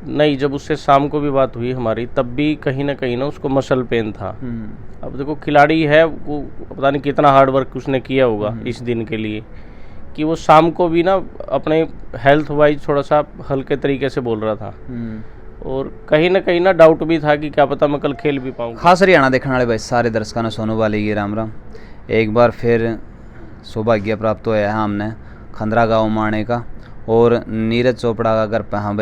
नहीं, जब उससे शाम को भी बात हुई हमारी, तब भी कहीं ना उसको मसल पेन था। अब देखो खिलाड़ी है, वो पता नहीं कितना हार्ड वर्क उसने किया होगा इस दिन के लिए, कि वो शाम को भी ना अपने हेल्थ वाइज थोड़ा सा हल्के तरीके से बोल रहा था। और कहीं ना डाउट भी था कि क्या पता मैं कल खेल भी पाऊँ। खास हरियाणा देखने वाले भाई सारे दर्शकों ने सोनू वाली की राम राम। एक बार फिर सौभाग्य प्राप्त हुआ है हमने खंदरा गाँव में आने का, और नीरज चोपड़ा का घर पे हाँ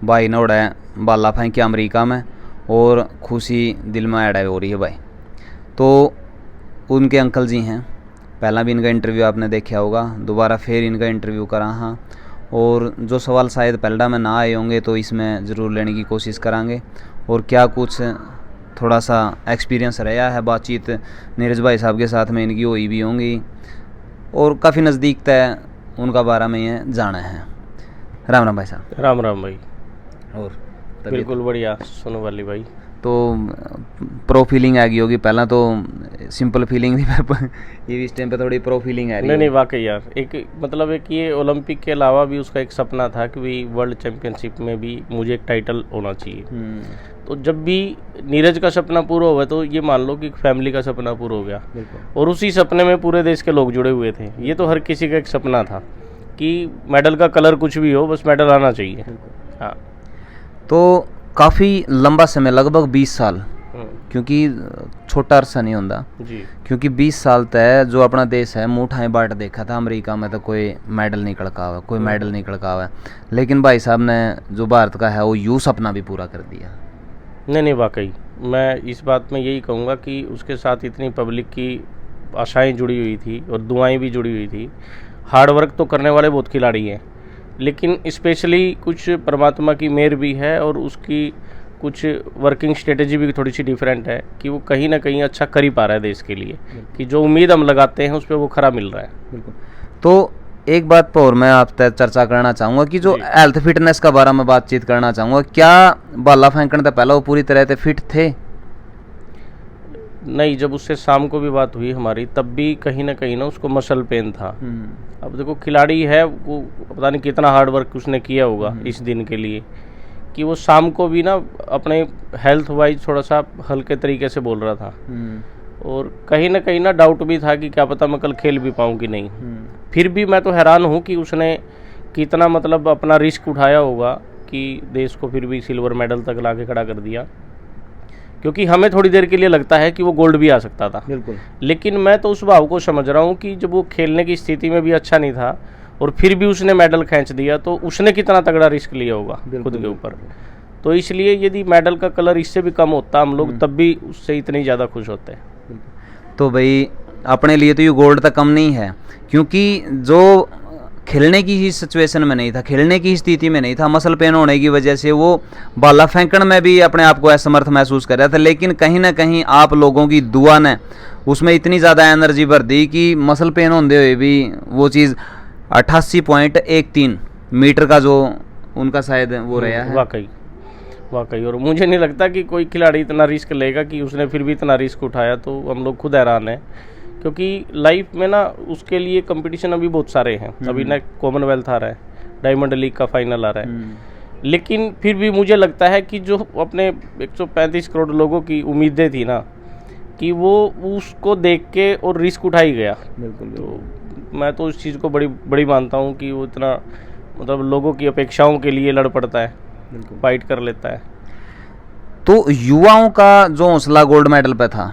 भाई ने उड़ा बाला फेंकी अमेरिका में, और खुशी दिल में ऐड हो रही है भाई। तो उनके अंकल जी हैं, पहला भी इनका इंटरव्यू आपने देखा होगा, दोबारा फिर इनका इंटरव्यू करा हाँ। और जो सवाल शायद पहला में ना आए होंगे तो इसमें ज़रूर लेने की कोशिश करांगे। और क्या कुछ थोड़ा सा एक्सपीरियंस रहा है बातचीत नीरज भाई साहब के साथ में इनकी हुई भी होंगी, और काफ़ी नज़दीक तय उनका बारे में ये जाना है। राम राम भाई साहब। राम राम भाई। और बिल्कुल बढ़िया सोनू वाली भाई। तो प्रो फीलिंग आ गई होगी, पहला तो सिंपल फीलिंग थी पर ये इस टाइम पे थोड़ी प्रो फीलिंग आ रही है। नहीं वाकई यार, एक मतलब एक ये ओलंपिक के अलावा भी उसका एक सपना था कि भी वर्ल्ड चैंपियनशिप में भी मुझे एक टाइटल होना चाहिए। तो जब भी नीरज का सपना पूरा हुआ तो ये मान लो कि फैमिली का सपना पूरा हो गया, और उसी सपने में पूरे देश के लोग जुड़े हुए थे। ये तो हर किसी का एक सपना था कि मेडल का कलर कुछ भी हो, बस मेडल आना चाहिए। हाँ, तो काफ़ी लंबा समय, लगभग 20 साल, क्योंकि छोटा अरसा नहीं होता जी, क्योंकि 20 साल तय जो अपना देश है मुँह बाट देखा था। अमेरिका में तो कोई मेडल नहीं खड़का हुआ, कोई मेडल नहीं खड़का हुआ, लेकिन भाई साहब ने जो भारत का है वो यूँ सपना भी पूरा कर दिया। नहीं वाकई मैं इस बात में यही कहूँगा कि उसके साथ इतनी पब्लिक की आशाएं जुड़ी हुई थी और दुआएं भी जुड़ी हुई थी। हार्ड वर्क तो करने वाले बहुत खिलाड़ी हैं, लेकिन स्पेशली कुछ परमात्मा की मेहर भी है, और उसकी कुछ वर्किंग स्ट्रेटेजी भी थोड़ी सी डिफरेंट है कि वो कहीं ना कहीं अच्छा कर ही पा रहा है देश के लिए, कि जो उम्मीद हम लगाते हैं उस पर वो खरा मिल रहा है। बिल्कुल। तो एक बात पर और मैं आपसे चर्चा करना चाहूँगा कि जो हेल्थ फिटनेस का बारे में बातचीत करना चाहूँगा, क्या बाला फेंकने से पहले वो पूरी तरह से फिट थे? नहीं, जब उससे शाम को भी बात हुई हमारी, तब भी कहीं ना उसको मसल पेन था। अब देखो खिलाड़ी है, वो पता नहीं कितना हार्ड वर्क उसने किया होगा इस दिन के लिए, कि वो शाम को भी ना अपने हेल्थ वाइज थोड़ा सा हल्के तरीके से बोल रहा था। और कहीं ना डाउट भी था कि क्या पता मैं कल खेल भी पाऊँ कि नहीं। फिर भी मैं तो हैरान हूँ कि उसने कितना मतलब अपना रिस्क उठाया होगा कि देश को फिर भी सिल्वर मेडल तक ला के खड़ा कर दिया, क्योंकि हमें थोड़ी देर के लिए लगता है कि वो गोल्ड भी आ सकता था। बिल्कुल। लेकिन मैं तो उस भाव को समझ रहा हूँ कि जब वो खेलने की स्थिति में भी अच्छा नहीं था और फिर भी उसने मेडल खींच दिया, तो उसने कितना तगड़ा रिस्क लिया होगा खुद के ऊपर। तो इसलिए यदि मेडल का कलर इससे भी कम होता हम लोग तब भी उससे इतनी ज़्यादा खुश होते। तो भाई अपने लिए तो ये गोल्ड तक कम नहीं है, क्योंकि जो खेलने की ही सिचुएशन में नहीं था, खेलने की स्थिति में नहीं था, मसल पेन होने की वजह से वो बाला फेंकण में भी अपने आप को असमर्थ महसूस कर रहा था। लेकिन कहीं ना कहीं आप लोगों की दुआ ने उसमें इतनी ज़्यादा एनर्जी भर दी कि मसल पेन होते हुए भी वो चीज़ 88.13 मीटर का जो उनका शायद वो रहा है। वाकई और मुझे नहीं लगता कि कोई खिलाड़ी इतना रिस्क लेगा, कि उसने फिर भी इतना रिस्क उठाया, तो हम लोग खुद हैरान हैं। क्योंकि लाइफ में ना उसके लिए कंपटीशन अभी बहुत सारे हैं। अभी ना कॉमनवेल्थ आ रहा है, डायमंड लीग का फाइनल आ रहा है, लेकिन फिर भी मुझे लगता है कि जो अपने 135 करोड़ लोगों की उम्मीदें थी ना, कि वो उसको देख के और रिस्क उठाई गया। बिल्कुल। तो मैं तो उस चीज़ को बड़ी मानता हूँ कि वो इतना मतलब लोगों की अपेक्षाओं के लिए लड़ पड़ता है, फाइट कर लेता है। तो युवाओं का जो हौसला गोल्ड मेडल पे था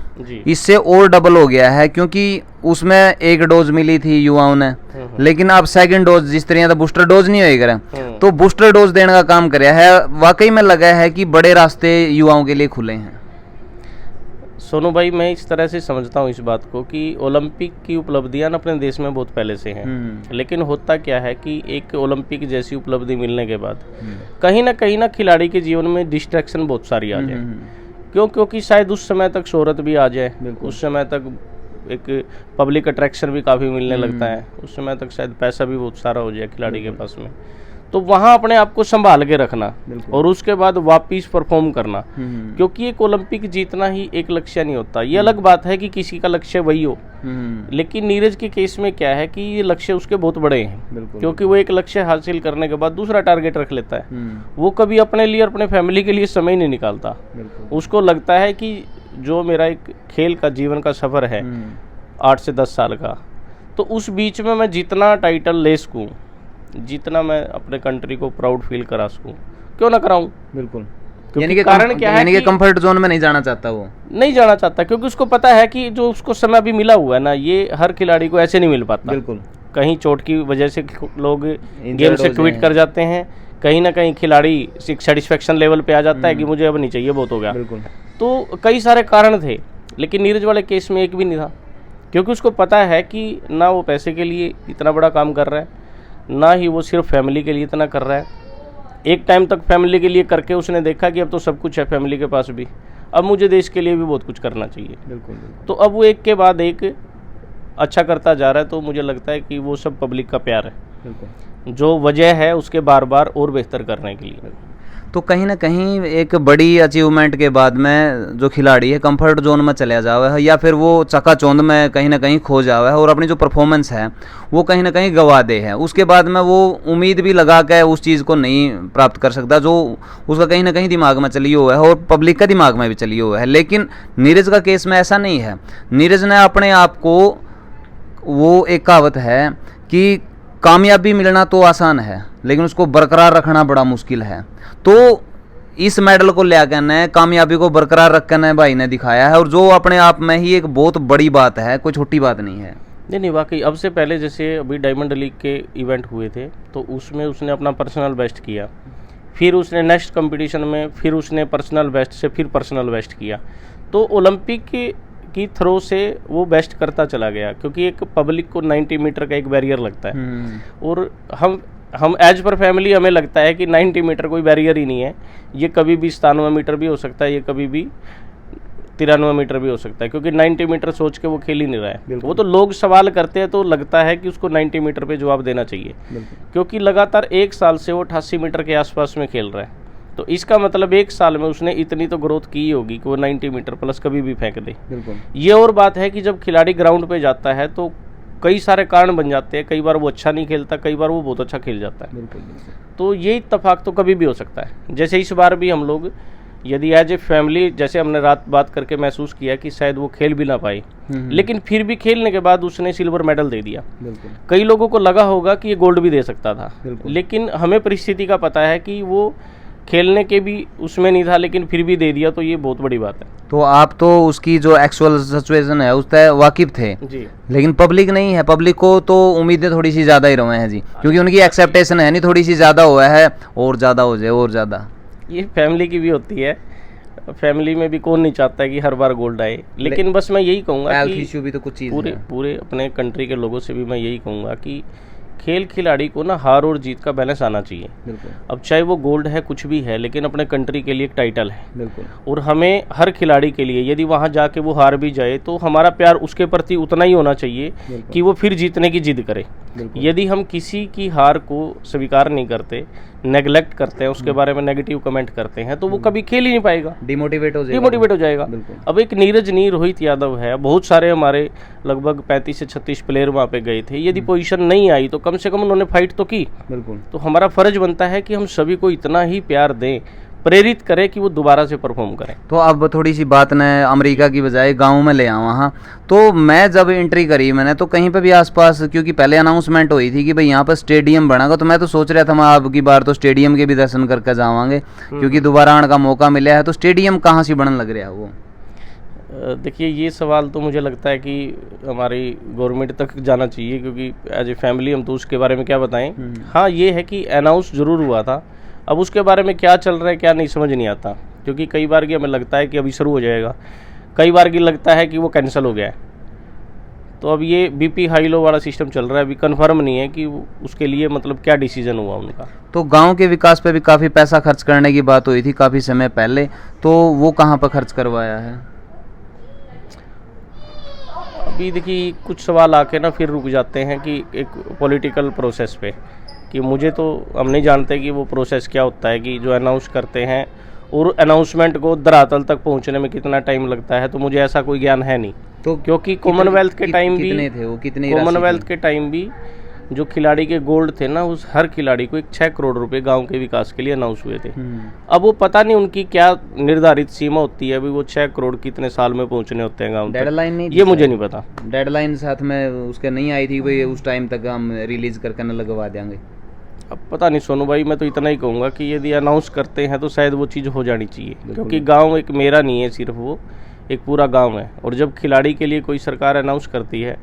इससे और डबल हो गया है, क्योंकि उसमें एक डोज मिली थी युवाओं ने, लेकिन अब सेकंड डोज जिस तरह का बूस्टर डोज नहीं होएगा, तो बूस्टर डोज देने का काम कराया है। वाकई में लगा है कि बड़े रास्ते युवाओं के लिए खुले हैं। सोनू भाई, मैं इस तरह से समझता हूँ इस बात को कि ओलंपिक की उपलब्धियां ना अपने देश में बहुत पहले से हैं, लेकिन होता क्या है कि एक ओलंपिक जैसी उपलब्धि मिलने के बाद कहीं ना खिलाड़ी के जीवन में डिस्ट्रैक्शन बहुत सारी आ जाए। क्योंकि शायद उस समय तक शोहरत भी आ जाए, उस समय तक एक पब्लिक अट्रैक्शन भी काफ़ी मिलने लगता है, उस समय तक शायद पैसा भी बहुत सारा हो जाए खिलाड़ी के पास में। तो वहाँ अपने आप को संभाल के रखना बिल्कुल। और उसके बाद वापिस परफॉर्म करना, क्योंकि एक ओलंपिक जीतना ही एक लक्ष्य नहीं होता। ये अलग बात है कि किसी का लक्ष्य वही हो, लेकिन नीरज के केस में क्या है कि ये लक्ष्य उसके बहुत बड़े हैं, क्योंकि वो एक लक्ष्य हासिल करने के बाद दूसरा टारगेट रख लेता है। वो कभी अपने लिए, अपने फैमिली के लिए समय नहीं निकालता। उसको लगता है कि जो मेरा एक खेल का जीवन का सफ़र है 8 से 10 साल का, तो उस बीच में मैं जितना टाइटल ले सकूँ, जितना मैं अपने कंट्री को प्राउड फील करा सकूँ, क्यों ना कराऊँ। बिल्कुल। यानी कि कारण क्या है, यानी कि कंफर्ट जोन में नहीं जाना चाहता, वो नहीं जाना चाहता, क्योंकि उसको पता है कि जो उसको समय अभी मिला हुआ है ना, ये हर खिलाड़ी को ऐसे नहीं मिल पाता। बिल्कुल। कहीं चोट की वजह से लोग गेम से क्विट कर जाते हैं, कहीं ना कहीं खिलाड़ी सेटिस्फेक्शन लेवल पे आ जाता है कि मुझे अब नहीं चाहिए, बहुत हो गया। बिल्कुल। तो कई सारे कारण थे, लेकिन नीरज वाले केस में एक भी नहीं था, क्योंकि उसको पता है कि ना वो पैसे के लिए इतना बड़ा काम कर रहा है, ना ही वो सिर्फ फैमिली के लिए इतना कर रहा है। एक टाइम तक फैमिली के लिए करके उसने देखा कि अब तो सब कुछ है फैमिली के पास भी, अब मुझे देश के लिए भी बहुत कुछ करना चाहिए। बिल्कुल। तो अब वो एक के बाद एक अच्छा करता जा रहा है। तो मुझे लगता है कि वो सब पब्लिक का प्यार है, बिल्कुल, जो वजह है उसके बार बार और बेहतर करने के लिए। तो कहीं ना कहीं एक बड़ी अचीवमेंट के बाद में जो खिलाड़ी है कंफर्ट जोन में चला जावा है, या फिर वो चकाचौंध में कहीं ना कहीं खो जावा है और अपनी जो परफॉर्मेंस है वो कहीं ना कहीं गवा दे है। उसके बाद में वो उम्मीद भी लगा के उस चीज़ को नहीं प्राप्त कर सकता जो उसका कहीं ना कहीं दिमाग में चली हुआ है और पब्लिक का दिमाग में भी चली हुआ है। लेकिन नीरज का केस में ऐसा नहीं है। नीरज ने अपने आप को, वो एक कहावत है कि कामयाबी मिलना तो आसान है लेकिन उसको बरकरार रखना बड़ा मुश्किल है। तो इस मेडल को ले आकर ने कामयाबी को बरकरार रखकर ने भाई ने दिखाया है, और जो अपने आप में ही एक बहुत बड़ी बात है, कोई छोटी बात नहीं है। नहीं, वाकई अब से पहले जैसे अभी डायमंड लीग के इवेंट हुए थे तो उसमें उसने अपना पर्सनल बेस्ट किया, फिर उसने नेक्स्ट कंपटीशन में फिर उसने पर्सनल बेस्ट से फिर पर्सनल बेस्ट किया। तो ओलंपिक की थ्रो से वो बेस्ट करता चला गया, क्योंकि एक पब्लिक को 90 मीटर का एक बैरियर लगता है, और हम एज पर फैमिली हमें लगता है कि 90 मीटर कोई बैरियर ही नहीं है, ये कभी भी 97 मीटर भी हो सकता है, ये कभी भी 93 मीटर भी हो सकता है, क्योंकि 90 मीटर सोच के वो खेल ही नहीं रहा है। वो तो लोग सवाल करते हैं तो लगता है कि उसको 90 मीटर पे जवाब देना चाहिए, क्योंकि लगातार 1 साल से वो 88 मीटर के आसपास में खेल रहा है। तो इसका मतलब 1 साल में उसने इतनी तो ग्रोथ की होगी कि वो 90 मीटर प्लस कभी भी फेंक दे। ये और बात है कि जब खिलाड़ी ग्राउंड पे जाता है तो कई सारे कारण बन जाते हैं, कई बार वो अच्छा नहीं खेलता, कई बार वो बहुत अच्छा खेल जाता है। तो ये इत्तेफाक तो कभी भी हो सकता है। जैसे इस बार भी हम लोग यदि एज ए फैमिली, जैसे हमने रात बात करके महसूस किया कि शायद वो खेल भी ना पाए, लेकिन फिर भी खेलने के बाद उसने सिल्वर मेडल दे दिया। कई लोगों को लगा होगा कि ये गोल्ड भी दे सकता था, लेकिन हमें परिस्थिति का पता है कि वो खेलने के भी उसमें नहीं था, लेकिन फिर भी दे दिया, तो ये बहुत बड़ी बात है। तो आप तो उसकी जो एक्चुअल सिचुएशन है उससे वाकिफ थे जी, लेकिन पब्लिक नहीं है। पब्लिक को तो उम्मीदें थोड़ी सी ज़्यादा ही रहे हैं जी, क्योंकि उनकी एक्सेप्टेशन है नहीं, थोड़ी सी ज़्यादा हुआ है, और ज़्यादा हो जाए और ज़्यादा। ये फैमिली की भी होती है, फैमिली में भी कौन नहीं चाहता है कि हर बार गोल्ड आए, लेकिन बस मैं यही कहूँगा कि भी तो कुछ चीज़ पूरे अपने कंट्री के लोगों से भी मैं यही कहूँगा कि खेल खिलाड़ी को ना हार और जीत का बैलेंस आना चाहिए। अब चाहे वो गोल्ड है, कुछ भी है, लेकिन अपने कंट्री के लिए एक टाइटल है, और हमें हर खिलाड़ी के लिए यदि वहाँ जाके वो हार भी जाए तो हमारा प्यार उसके प्रति उतना ही होना चाहिए कि वो फिर जीतने की जिद करे। यदि हम किसी की हार को स्वीकार नहीं करते, नेग्लेक्ट करते हैं, उसके बारे में नेगेटिव कमेंट करते हैं, तो वो कभी खेल ही नहीं पाएगा, डिमोटिवेट हो जाएगा। अब एक नीरज नहीं, रोहित यादव है, बहुत सारे हमारे लगभग 35 से 36 प्लेयर वहाँ पे गए थे। यदि पोजीशन नहीं आई तो कम से कम उन्होंने फाइट तो की। तो हमारा फर्ज बनता है कि हम सभी को इतना ही प्यार दें, प्रेरित करें कि वो दोबारा से परफॉर्म करें। तो अब थोड़ी सी बात ने अमेरिका की बजाय गांव में ले आऊँ। वहाँ तो मैं जब एंट्री करी मैंने, तो कहीं पे भी आसपास, क्योंकि पहले अनाउंसमेंट हुई थी कि भाई यहाँ पर स्टेडियम बनेगा, तो मैं तो सोच रहा था मैं अब की बार तो स्टेडियम के भी दर्शन करके जावांगे, क्योंकि दोबारा आने का मौका मिला है। तो स्टेडियम कहाँ से बनने लग रहा है वो? देखिए, ये सवाल तो मुझे लगता है कि हमारी गवर्नमेंट तक जाना चाहिए, क्योंकि एज ए फैमिली हम तो उसके बारे में क्या बताएं। हाँ, ये है कि अनाउंस जरूर हुआ था, अब उसके बारे में क्या चल रहा है क्या नहीं समझ नहीं आता, क्योंकि कई बार की हमें लगता है कि अभी शुरू हो जाएगा, कई बार की लगता है कि वो कैंसिल हो गया है। तो अब ये बीपी हाई लो वाला सिस्टम चल रहा है, अभी कंफर्म नहीं है कि उसके लिए मतलब क्या डिसीजन हुआ उनका। तो गांव के विकास पे भी काफ़ी पैसा खर्च करने की बात हुई थी काफ़ी समय पहले, तो वो कहाँ पर खर्च करवाया है? अभी देखिए, कुछ सवाल आके ना फिर रुक जाते हैं कि एक पॉलिटिकल प्रोसेस पे, कि मुझे तो हम नहीं जानते कि वो प्रोसेस क्या होता है, कि जो अनाउंस करते हैं और अनाउंसमेंट को धरातल तक पहुंचने में कितना टाइम लगता है, तो मुझे ऐसा कोई ज्ञान है नहीं। तो क्योंकि कॉमनवेल्थ के टाइम भी कितने थे वो, कितनी कॉमनवेल्थ के टाइम भी जो खिलाड़ी के गोल्ड थे ना, उस हर खिलाड़ी को 6 करोड़ रुपए गांव के विकास के लिए अनाउंस हुए थे। अब वो पता नहीं उनकी क्या निर्धारित सीमा होती है, अभी वो 6 करोड़ कितने साल में पहुंचने होते हैं गांव तक, डेडलाइन नहीं, ये मुझे नहीं पता। डेडलाइन साथ में उसके नहीं आई थी भाई उस टाइम तक हम रिलीज करके न लगवा देंगे। अब पता नहीं सोनू भाई, मैं तो इतना ही कहूँगा कि यदि अनाउंस करते हैं तो शायद वो चीज़ हो जानी चाहिए, क्योंकि गांव एक मेरा नहीं है सिर्फ, वो एक पूरा गांव है। और जब खिलाड़ी के लिए कोई सरकार अनाउंस करती है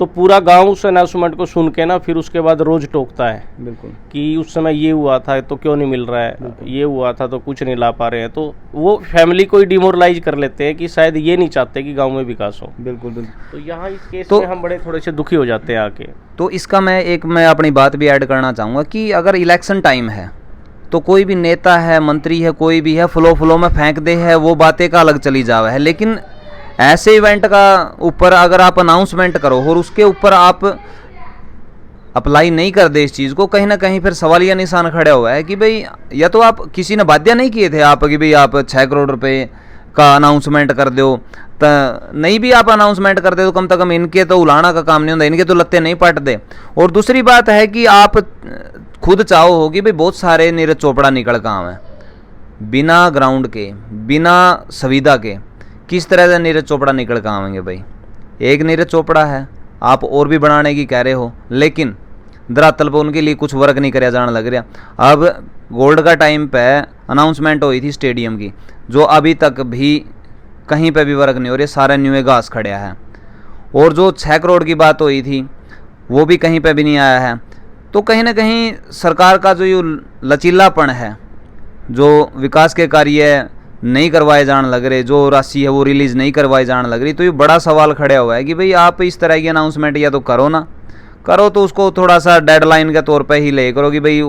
तो पूरा गांव उस अनाउंसमेंट को सुन के ना फिर उसके बाद रोज टोकता है बिल्कुल कि उस समय ये हुआ था तो क्यों नहीं मिल रहा है, ये हुआ था तो कुछ नहीं ला पा रहे हैं। तो वो फैमिली को ही डिमोरलाइज कर लेते हैं कि शायद ये नहीं चाहते कि गांव में विकास हो। बिल्कुल बिल्कुल। तो यहाँ इस केस में हम बड़े थोड़े से दुखी हो जाते हैं आके। तो इसका मैं अपनी बात भी ऐड करना चाहूँगा कि अगर इलेक्शन टाइम है तो कोई भी नेता है, मंत्री है, कोई भी है, फ्लो में फेंक दे है, वो बातें का अलग चली जावे है। लेकिन ऐसे इवेंट का ऊपर अगर आप अनाउंसमेंट करो और उसके ऊपर आप अप्लाई नहीं कर दे इस चीज़ को, कहीं ना कहीं फिर सवालिया निशान खड़ा हुआ है कि भाई या तो आप किसी ने बाध्य नहीं किए थे आप कि भाई आप 6 करोड़ रुपए का अनाउंसमेंट कर दो, तो नहीं भी आप अनाउंसमेंट कर दे तो कम से कम इनके तो उलाना का काम नहीं होता, इनके तो लत्ते नहीं पट दे। और दूसरी बात है कि आप खुद चाहो होगी भाई बहुत सारे नीरज चोपड़ा निकल काम है बिना ग्राउंड के, बिना सुविधा के, किस तरह से नीरज चोपड़ा निकल के आवेंगे भाई। एक नीरज चोपड़ा है, आप और भी बनाने की कह रहे हो, लेकिन धरातल पर उनके लिए कुछ वर्क नहीं कराया जाने लग रहा। अब गोल्ड का टाइम पे अनाउंसमेंट हुई थी स्टेडियम की, जो अभी तक भी कहीं पे भी वर्क नहीं हो रही, सारा न्यू घास खड़ा है। और जो 6 करोड़ की बात हुई थी वो भी कहीं पे भी नहीं आया है। तो कहीं ना कहीं सरकार का जो ये लचीलापन है, जो विकास के कार्य नहीं करवाए जाने लग रहे, जो राशि है वो रिलीज नहीं करवाई जाने लग रही, तो ये बड़ा सवाल खड़ा हुआ है कि भाई आप इस तरह की अनाउंसमेंट या तो करो ना करो तो उसको थोड़ा सा डेडलाइन के तौर पे ही ले करो कि भाई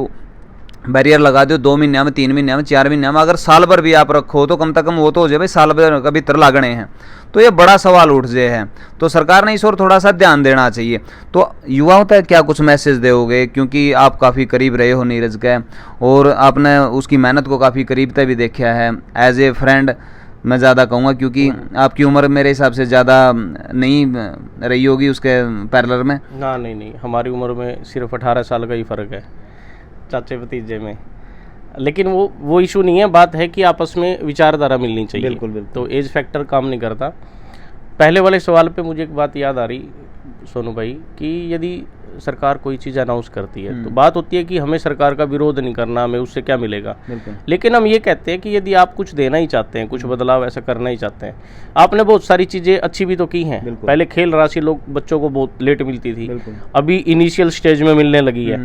बैरियर लगा दो 2 महीने में, 3 महीने में, 4 महीने में। अगर साल भर भी आप रखो तो कम से कम वो तो हो जाए भाई, साल भर का भीतर लागने हैं। तो ये बड़ा सवाल उठ जाए है, तो सरकार ने इस ओर थोड़ा सा ध्यान देना चाहिए। तो युवाओं तक क्या कुछ मैसेज दोगे, क्योंकि आप काफ़ी करीब रहे हो नीरज के और आपने उसकी मेहनत को काफ़ी करीब तक भी देखा है। एज ए फ्रेंड मैं ज़्यादा कहूँगा, क्योंकि आपकी उम्र मेरे हिसाब से ज़्यादा नहीं रही होगी उसके पैरेलल में। ना नहीं, हमारी उम्र में सिर्फ 18 साल का ही फ़र्क है चाचे भतीजे में। लेकिन वो इशू नहीं है, बात है कि आपस में विचारधारा मिलनी चाहिए। बिल्कुल बिल्कुल। तो एज फैक्टर काम नहीं करता। पहले वाले सवाल पे मुझे एक बात याद आ रही सोनू भाई, कि यदि सरकार कोई चीज़ अनाउंस करती है तो बात होती है कि हमें सरकार का विरोध नहीं करना, हमें उससे क्या मिलेगा। लेकिन हम ये कहते हैं कि यदि आप कुछ देना ही चाहते हैं, कुछ बदलाव ऐसा करना ही चाहते हैं, आपने बहुत सारी चीज़ें अच्छी भी तो की हैं। पहले खेल राशि बच्चों को बहुत लेट मिलती थी, अभी इनिशियल स्टेज में मिलने लगी है।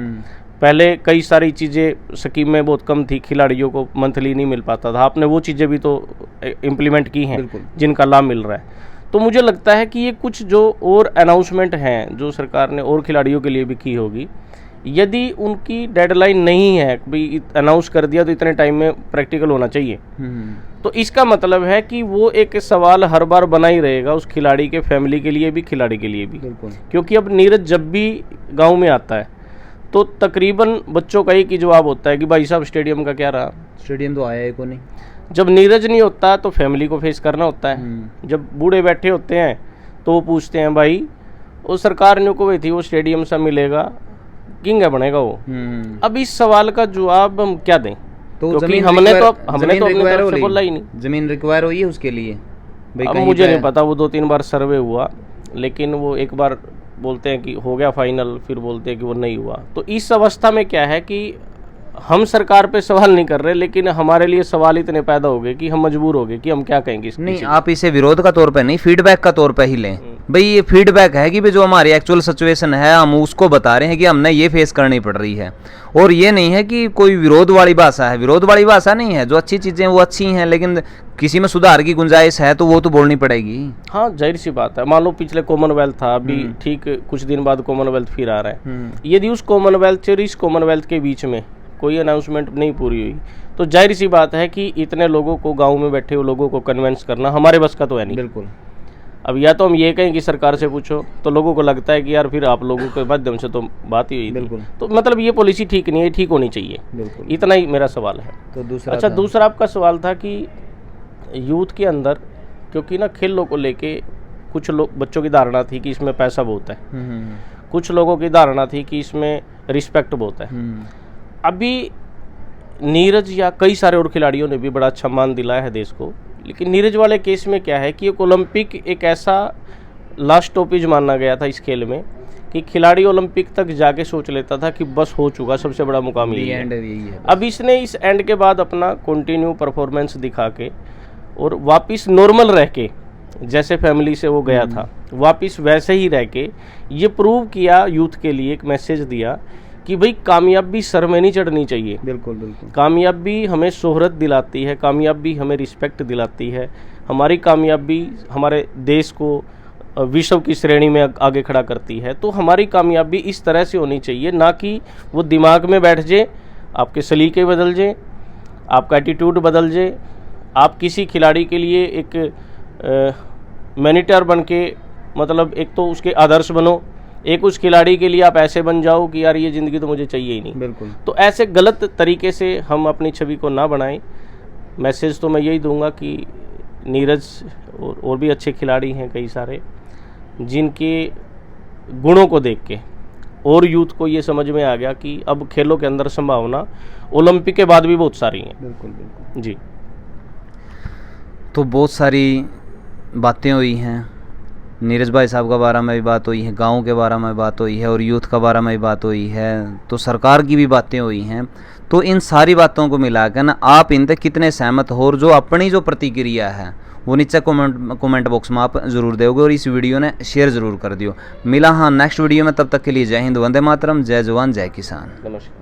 पहले कई सारी चीज़ें स्कीम में बहुत कम थी, खिलाड़ियों को मंथली नहीं मिल पाता था, आपने वो चीज़ें भी तो इम्प्लीमेंट की हैं जिनका लाभ मिल रहा है। तो मुझे लगता है कि ये कुछ जो और अनाउंसमेंट हैं जो सरकार ने और खिलाड़ियों के लिए भी की होगी, यदि उनकी डेडलाइन नहीं है भाई अनाउंस कर दिया तो इतने टाइम में प्रैक्टिकल होना चाहिए, तो इसका मतलब है कि वो एक सवाल हर बार बना ही रहेगा उस खिलाड़ी के फैमिली के लिए भी, खिलाड़ी के लिए भी। क्योंकि अब नीरज जब भी गाँव में आता है तो तकरीबन बच्चों का ही जवाब होता है कि भाई साहब स्टेडियम का क्या रहा, स्टेडियम तो आया है को नहीं। जब नीरज नहीं होता तो फैमिली को फेस करना होता है। जब बूढ़े बैठे होते हैं तो वो पूछते हैं भाई वो सरकार ने को थी वो स्टेडियम सा मिलेगा, किंग बनेगा वो। अब इस सवाल का जवाब हम क्या दें, तो क्योंकि हमने तो अपनी तरफ से बोला ही नहीं। जमीन रिक्वायर हुई है उसके लिए, अब मुझे नहीं पता, वो 2-3 बार सर्वे हुआ, लेकिन वो एक बार बोलते हैं कि हो गया फाइनल, फिर बोलते हैं कि वो नहीं हुआ। तो इस अवस्था में क्या है कि हम सरकार पे सवाल नहीं कर रहे, लेकिन हमारे लिए सवाल इतने पैदा हो गए कि हम मजबूर हो गए कि हम क्या कहेंगे। नहीं, आप इसे विरोध का तौर पे नहीं, फीडबैक का तौर पे ही लें भाई। ये फीडबैक है कि भाई जो हमारी एक्चुअल सिचुएशन है हम उसको बता रहे हैं कि हमने ये फेस करनी पड़ रही है, और ये नहीं है कि कोई विरोध वाली भाषा है। विरोध वाली भाषा नहीं है, जो अच्छी चीज़ें वो अच्छी हैं, लेकिन किसी में सुधार की गुंजाइश है तो वो तो बोलनी पड़ेगी। हाँ, जाहिर सी बात है। मान लो पिछले कॉमनवेल्थ था, अभी ठीक कुछ दिन बाद कॉमनवेल्थ फिर आ रहा है, यदि उस कॉमनवेल्थ और इस कॉमनवेल्थ के बीच में कोई अनाउंसमेंट नहीं पूरी हुई तो जाहिर सी बात है कि इतने लोगों को, गांव में बैठे हुए लोगों को कन्विंस करना हमारे बस का तो है नहीं। बिल्कुल। अब या तो हम ये कहें कि सरकार से पूछो, तो लोगों को लगता है कि यार फिर आप लोगों के माध्यम से तो बात ही हुई थी। बिल्कुल। तो मतलब ये पॉलिसी ठीक नहीं है, ठीक होनी चाहिए। बिल्कुल। इतना ही मेरा सवाल है। तो दूसरा अच्छा, था- दूसरा आपका सवाल था कि यूथ के अंदर, क्योंकि ना खेलों को लेके कुछ लोग, बच्चों की धारणा थी कि इसमें पैसा बहुत है, कुछ लोगों की धारणा थी कि इसमें रिस्पेक्ट बहुत है। अभी नीरज या कई सारे और खिलाड़ियों ने भी बड़ा अच्छा मान दिलाया है देश को, लेकिन नीरज वाले केस में क्या है कि एक ओलंपिक एक ऐसा लास्ट स्टॉपेज माना गया था इस खेल में कि खिलाड़ी ओलंपिक तक जाके सोच लेता था कि बस हो चुका, सबसे बड़ा मुकाम यही है। अब इसने इस एंड के बाद अपना कंटिन्यू परफॉर्मेंस दिखा के और वापस नॉर्मल रह के, जैसे फैमिली से वो गया था, वापस वैसे ही रह के ये प्रूव किया, यूथ के लिए एक मैसेज दिया कि भाई कामयाबी सर में नहीं चढ़नी चाहिए। बिल्कुल बिल्कुल। कामयाबी हमें शोहरत दिलाती है, कामयाबी हमें रिस्पेक्ट दिलाती है, हमारी कामयाबी हमारे देश को विश्व की श्रेणी में आगे खड़ा करती है। तो हमारी कामयाबी इस तरह से होनी चाहिए, ना कि वो दिमाग में बैठ जाए, आपके सलीके बदल जाए, आपका एटीट्यूड बदल जाए, आप किसी खिलाड़ी के लिए एक मैनिटर बन के, मतलब एक तो उसके आदर्श बनो, एक उस खिलाड़ी के लिए आप ऐसे बन जाओ कि यार ये ज़िंदगी तो मुझे चाहिए ही नहीं। बिल्कुल। तो ऐसे गलत तरीके से हम अपनी छवि को ना बनाएं। मैसेज तो मैं यही दूंगा कि नीरज और भी अच्छे खिलाड़ी हैं कई सारे, जिनके गुणों को देख के और यूथ को ये समझ में आ गया कि अब खेलों के अंदर संभावना ओलंपिक के बाद भी बहुत सारी हैं। बिल्कुल बिल्कुल जी। तो बहुत सारी बातें हुई हैं, नीरज भाई साहब के बारे में भी बात हुई है, गांव के बारे में बात हुई है, और यूथ के बारे में भी बात हुई है, तो सरकार की भी बातें हुई हैं। तो इन सारी बातों को मिलाकर ना आप इन पे कितने सहमत हो, और जो अपनी जो प्रतिक्रिया है वो नीचे कमेंट बॉक्स में आप ज़रूर दोगे, और इस वीडियो ने शेयर ज़रूर कर दियो। मिला हाँ नेक्स्ट वीडियो में, तब तक के लिए जय हिंद, वंदे मातरम, जय जवान जय किसान। नमस्कार।